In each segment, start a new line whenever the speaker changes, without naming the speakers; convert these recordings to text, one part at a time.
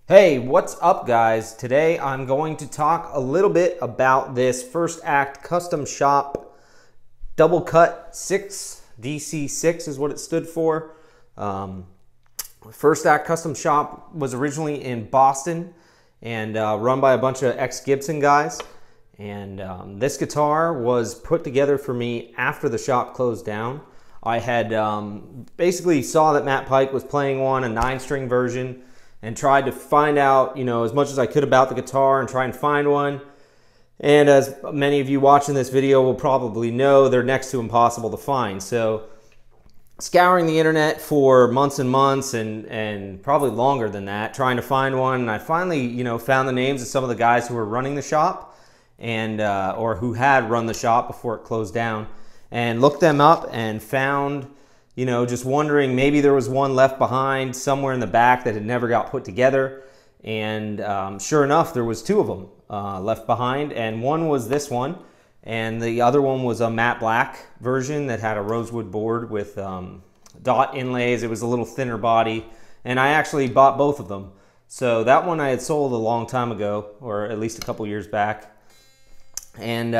Hey, what's up guys? Today I'm going to talk a little bit about this First Act Custom Shop Double Cut 6. DC-6 is what it stood for. First Act Custom Shop was originally in Boston and run by a bunch of ex-Gibson guys. And this guitar was put together for me after the shop closed down. I had basically saw that Matt Pike was playing one, a 9-string version, and tried to find out, as much as I could about the guitar and try and find one. And as many of you watching this video will probably know, they're next to impossible to find. So scouring the internet for months and months and probably longer than that, trying to find one, and I finally, found the names of some of the guys who were running the shop and or who had run the shop before it closed down, and looked them up and found, just wondering, maybe there was one left behind somewhere in the back that had never got put together. And sure enough, there was 2 of them left behind, and one was this one, and the other one was a matte black version that had a rosewood board with dot inlays. It was a little thinner body, and I actually bought both of them. So that one I had sold a long time ago, or at least a couple years back. And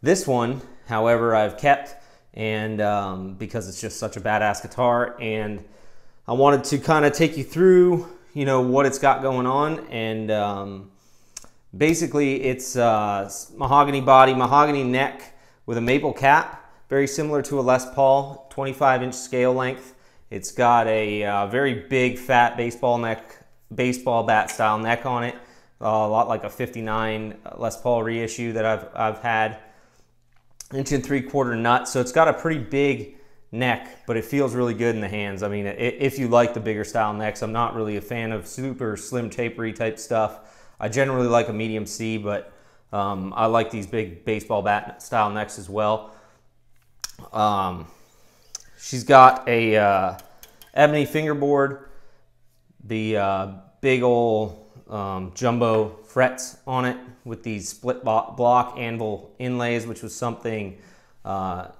this one, however, I've kept, and because it's just such a badass guitar, and I wanted to kind of take you through what it's got going on. And basically it's mahogany body, mahogany neck with a maple cap, very similar to a Les Paul, 25-inch scale length. It's got a very big fat baseball bat style neck on it, a lot like a 59 Les Paul reissue that I've had. 1 3/4 nut, so it's got a pretty big neck, but it feels really good in the hands. I mean, if you like the bigger style necks. I'm not really a fan of super slim tapery type stuff. I generally like a medium C, but I like these big baseball bat style necks as well. She's got a ebony fingerboard, the big old jumbo frets on it with these split block anvil inlays, which was something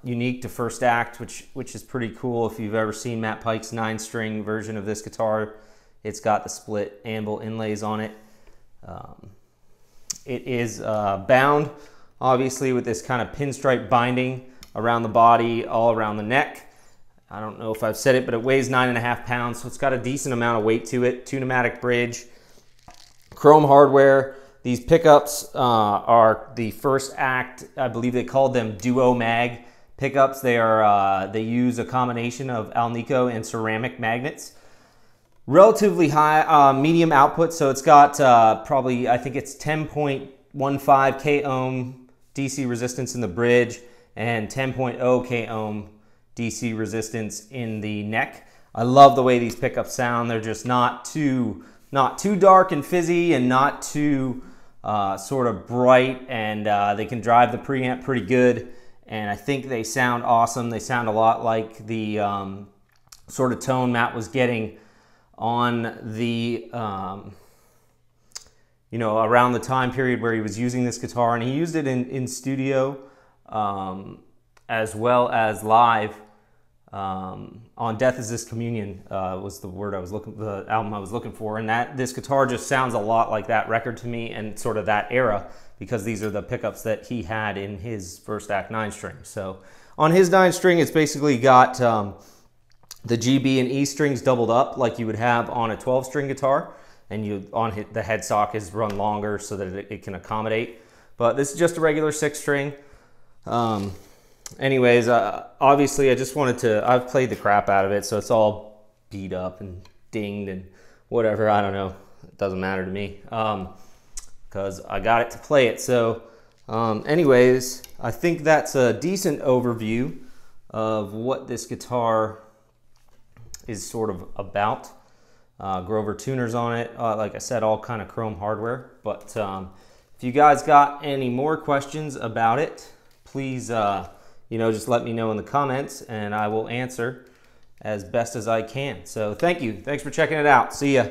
unique to First Act, which is pretty cool. If you've ever seen Matt Pike's 9-string version of this guitar, it's got the split anvil inlays on it. It is bound, obviously, with this kind of pinstripe binding around the body, all around the neck. I don't know if I've said it, but it weighs 9.5 pounds, so it's got a decent amount of weight to it. 2 pneumatic bridge, chrome hardware. These pickups are the First Act, I believe they called them Duo Mag pickups. They use a combination of Alnico and ceramic magnets. Relatively high, medium output, so it's got probably, I think it's 10.15 k ohm DC resistance in the bridge and 10.0 k ohm DC resistance in the neck. I love the way these pickups sound. They're just not too dark and fizzy, and not too sort of bright, and they can drive the preamp pretty good, and I think they sound awesome. They sound a lot like the sort of tone Matt was getting on the around the time period where he was using this guitar, and he used it in studio as well as live. On Death Is This Communion was the album I was looking for, and this guitar just sounds a lot like that record to me, and sort of that era, because these are the pickups that he had in his First Act 9-string. So on his 9-string, it's basically got the G, B, and E strings doubled up like you would have on a 12-string guitar, and the headstock is run longer so that it can accommodate. But this is just a regular 6-string. Anyways, obviously I just wanted to, I've played the crap out of it, so it's all beat up and dinged and whatever, I don't know, it doesn't matter to me, because I got it to play it. So anyways, I think that's a decent overview of what this guitar is sort of about. Grover tuners on it, like I said, all kind of chrome hardware. But if you guys got any more questions about it, please just let me know in the comments, and I will answer as best as I can. So thank you. Thanks for checking it out. See ya.